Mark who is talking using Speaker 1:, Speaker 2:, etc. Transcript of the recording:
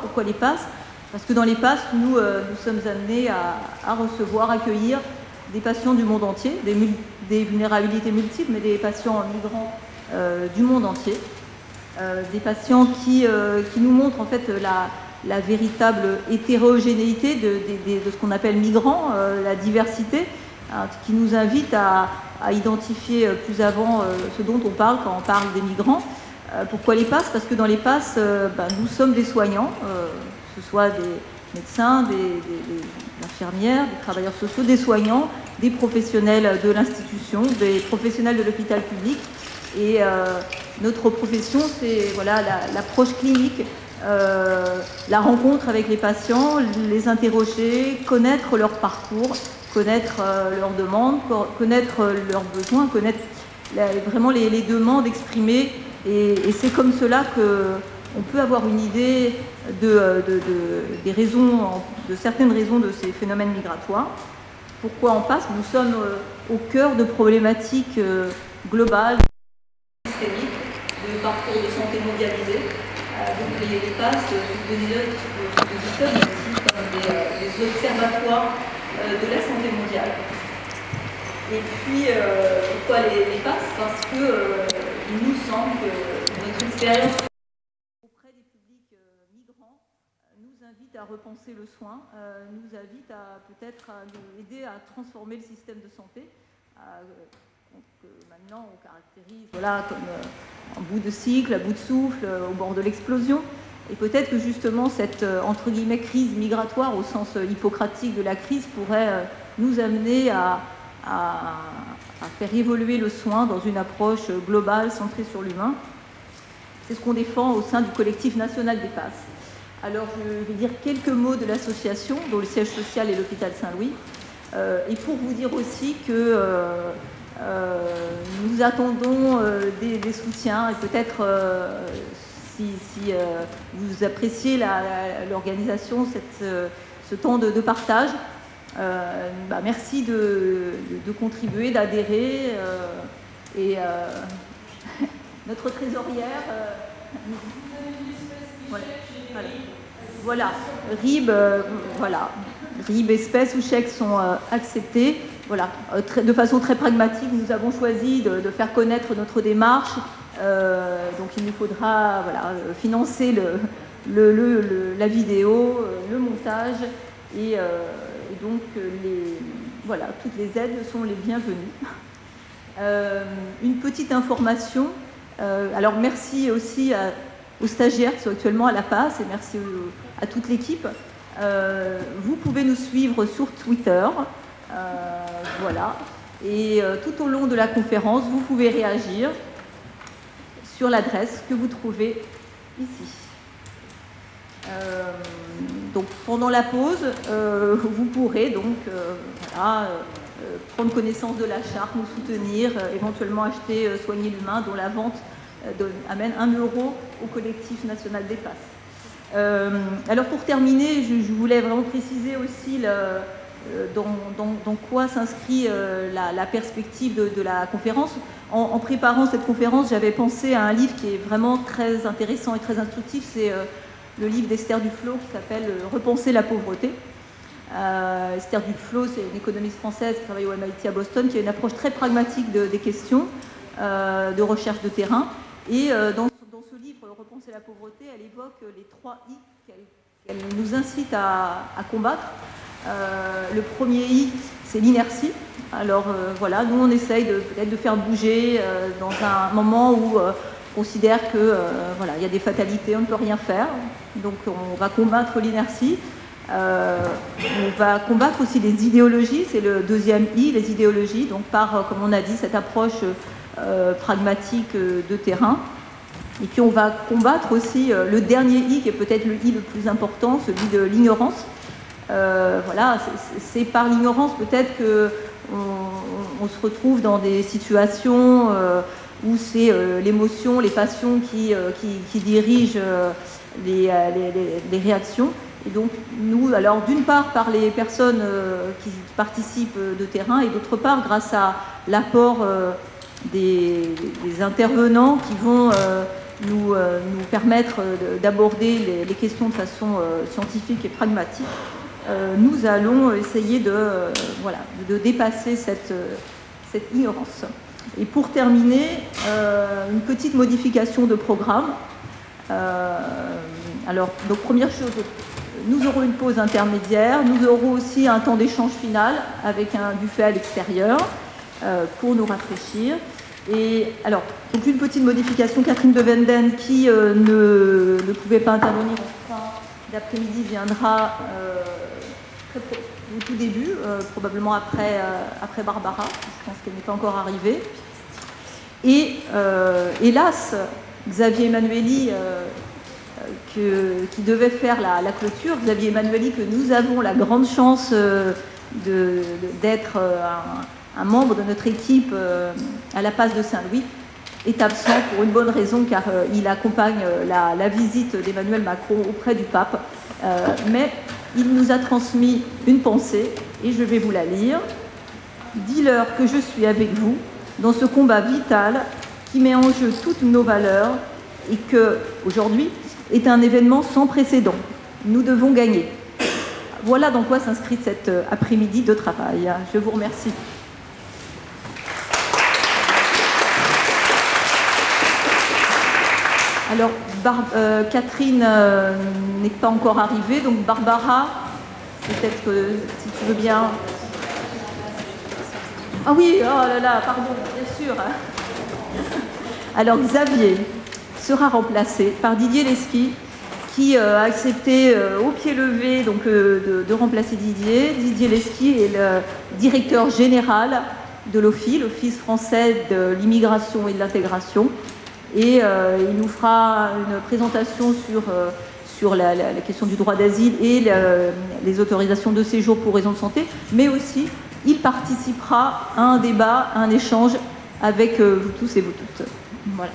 Speaker 1: Pourquoi les PASS? Parce que dans les PASS, nous sommes amenés à recevoir, accueillir des patients du monde entier, des vulnérabilités multiples, mais des patients migrants du monde entier, des patients qui nous montrent en fait la véritable hétérogénéité de ce qu'on appelle migrants, la diversité, qui nous invite à identifier plus avant ce dont on parle quand on parle des migrants. Pourquoi les PASS? Parce que dans les PASS, nous sommes des soignants, que ce soit des médecins, des infirmières, des travailleurs sociaux, des soignants, des professionnels de l'institution, des professionnels de l'hôpital public. Et notre profession, c'est voilà, l'approche clinique, la rencontre avec les patients, les interroger, connaître leur parcours, connaître leurs demandes, connaître leurs besoins, connaître vraiment les demandes exprimées. Et c'est comme cela qu'on peut avoir une idée des raisons, de certaines raisons de ces phénomènes migratoires. Pourquoi on passe? Nous sommes au cœur de problématiques globales, systémiques, de parcours de santé mondialisé. Donc les PASS se positionnent aussi comme des observatoires de la santé mondiale. Et puis, pourquoi les PASS? Parce qu'il nous semble que notre expérience auprès des publics migrants nous invite à repenser le soin, nous invite à peut-être nous aider à transformer le système de santé. Maintenant, on caractérise voilà, comme en bout de cycle, à bout de souffle, au bord de l'explosion. Et peut-être que justement cette, entre guillemets, crise migratoire, au sens hippocratique de la crise, pourrait nous amener à faire évoluer le soin dans une approche globale, centrée sur l'humain. C'est ce qu'on défend au sein du collectif national des PASS. Alors, je vais dire quelques mots de l'association, dont le siège social est l'hôpital Saint-Louis. Et pour vous dire aussi que nous attendons des soutiens, et peut-être si vous appréciez l'organisation, ce temps de partage, merci de contribuer, d'adhérer. Et notre trésorière... Voilà. RIB, voilà. RIB, espèces ou chèques sont acceptés. Voilà. De façon très pragmatique, nous avons choisi de faire connaître notre démarche. Donc il nous faudra voilà, financer la vidéo, le montage et donc voilà, toutes les aides sont les bienvenues. Une petite information. Alors merci aussi aux stagiaires qui sont actuellement à la PASS et merci à toute l'équipe. Vous pouvez nous suivre sur Twitter, voilà. Et tout au long de la conférence, vous pouvez réagir sur l'adresse que vous trouvez ici. Donc pendant la pause, vous pourrez donc voilà, prendre connaissance de la charte, nous soutenir, éventuellement acheter Soigner l'humain, dont la vente amène 1 € au collectif national des PASS. Alors pour terminer, je voulais vraiment préciser aussi dans quoi s'inscrit la perspective de la conférence. En préparant cette conférence, j'avais pensé à un livre qui est vraiment très intéressant et très instructif. C'est le livre d'Esther Duflo qui s'appelle « Repenser la pauvreté ». Esther Duflo, c'est une économiste française qui travaille au MIT à Boston, qui a une approche très pragmatique des questions de recherche de terrain. Et dans ce livre, Repenser la pauvreté, elle évoque les 3 I qu'elle nous incite à combattre. Le premier I, c'est l'inertie. Alors voilà, nous on essaye peut-être de faire bouger dans un moment où on considère que voilà, il y a des fatalités, on ne peut rien faire. Donc on va combattre l'inertie. On va combattre aussi les idéologies, c'est le deuxième I, les idéologies, donc par, comme on a dit, cette approche pragmatique de terrain. Et puis on va combattre aussi le dernier I, qui est peut-être le I le plus important, celui de l'ignorance. Voilà, c'est par l'ignorance peut-être qu'on se retrouve dans des situations où c'est l'émotion, les passions qui dirigent les réactions. Et donc nous, alors d'une part par les personnes qui participent de terrain et d'autre part grâce à l'apport des intervenants qui vont nous permettre d'aborder les questions de façon scientifique et pragmatique, nous allons essayer de dépasser cette ignorance. Et pour terminer, une petite modification de programme. Alors, donc première chose, nous aurons une pause intermédiaire, nous aurons aussi un temps d'échange final avec un buffet à l'extérieur pour nous rafraîchir. Et alors, donc une petite modification, Catherine de Wenden, qui ne pouvait pas intervenir en fin d'après-midi, viendra au tout début, probablement après Barbara, je pense qu'elle n'est pas encore arrivée. Et hélas, Xavier Emmanuelli, qui devait faire la clôture, Xavier Emmanuelli, que nous avons la grande chance d'être un membre de notre équipe à la Passe de Saint-Louis, est absent pour une bonne raison, car il accompagne la visite d'Emmanuel Macron auprès du pape. Mais il nous a transmis une pensée, et je vais vous la lire. « Dis-leur que je suis avec vous dans ce combat vital qui met en jeu toutes nos valeurs et que, aujourd'hui, est un événement sans précédent. Nous devons gagner. » Voilà dans quoi s'inscrit cet après-midi de travail. Je vous remercie. Alors, Catherine n'est pas encore arrivée, donc Barbara, peut-être que si tu veux bien... Ah oui, oh là là, pardon, bien sûr. Alors, Xavier sera remplacé par Didier Lesky, qui a accepté au pied levé donc, de remplacer Didier. Didier Lesky est le directeur général de l'OFII, l'Office français de l'immigration et de l'intégration. Et il nous fera une présentation sur la question du droit d'asile et les autorisations de séjour pour raison de santé, mais aussi il participera à un débat, à un échange avec vous tous et vous toutes. Voilà.